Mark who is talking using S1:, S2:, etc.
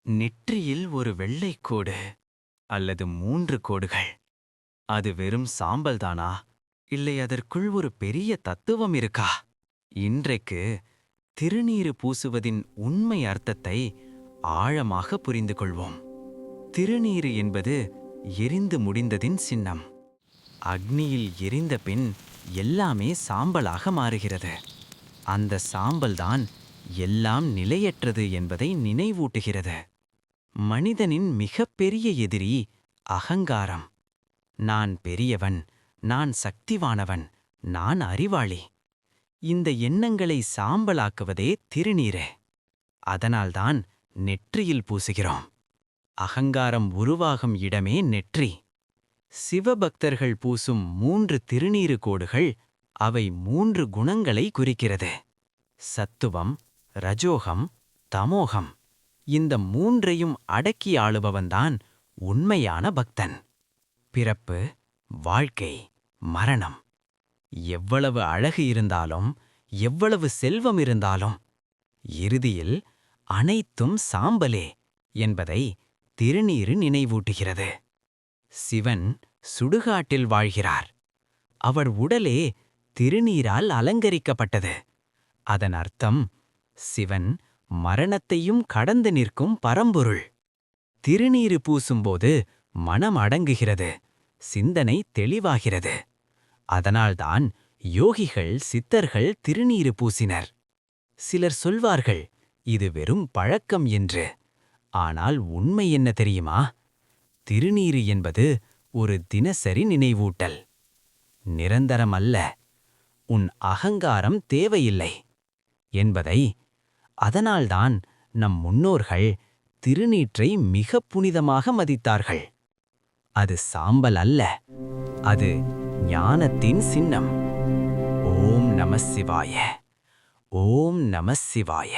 S1: நெற்றியில் ஒரு வெள்ளைக் கோடு அல்லது 3 கோடுகள். அது வெறும் சாம்பல்தானா, இல்லை அதற்குள் ஒரு பெரிய தத்துவம் இருக்கா? இன்றைக்கு திருநீறு பூசுவதின் உண்மை அர்த்தத்தை ஆழமாக புரிந்து கொள்வோம். திருநீறு என்பது எரிந்து முடிந்ததின் சின்னம். அக்னியில் எரிந்த பின் எல்லாமே சாம்பலாக மாறுகிறது. அந்த சாம்பல்தான் எல்லாம் நிலையற்றது என்பதை நினைவூட்டுகிறது. மனிதனின் மிகப்பெரிய எதிரி அகங்காரம். நான் பெரியவன், நான் சக்திவானவன், நான் அறிவாளி. இந்த எண்ணங்களை சாம்பலாக்குவதே திருநீரே. அதனால்தான் நெற்றியில் பூசுகிறோம். அகங்காரம் உருவாகும் இடமே நெற்றி. சிவபக்தர்கள் பூசும் 3 திருநீறு கோடுகள் அவை 3 குணங்களை குறிக்கிறது. சத்துவம், ரஜோகம், தமோகம். இந்த 3ஐயும் அடக்கி ஆளுபவன்தான் உண்மையான பக்தன். பிறப்பு, வாழ்க்கை, மரணம். எவ்வளவு அழகு இருந்தாலும், எவ்வளவு செல்வம் இருந்தாலும், இறுதியில் அனைத்தும் சாம்பலே என்பதை திருநீறு நினைவூட்டுகிறது. சிவன் சுடுகாட்டில் வாழ்கிறார். அவர் உடலே திருநீரால் அலங்கரிக்கப்பட்டது. அதன் அர்த்தம் சிவன் மரணத்தையும் கடந்து நிற்கும் பரம்பொருள். திருநீறு பூசும்போது மனம் அடங்குகிறது, சிந்தனை தெளிவாகிறது. அதனால்தான் யோகிகள், சித்தர்கள் திருநீறு பூசினர். சிலர் சொல்வார்கள், இது வெறும் பழக்கம் என்று. ஆனால் உண்மை என்ன தெரியுமா? திருநீறு என்பது ஒரு தினசரி நினைவூட்டல். நிரந்தரம் அல்ல. உன் அகங்காரம் தேவையில்லை என்பதை. அதனால்தான் நம் முன்னோர்கள் திருநீற்றை மிக புனிதமாக மதித்தார்கள். அது சாம்பல் அல்ல, அது ஞானத்தின் சின்னம். ஓம் நம சிவாய. ஓம் நம சிவாய.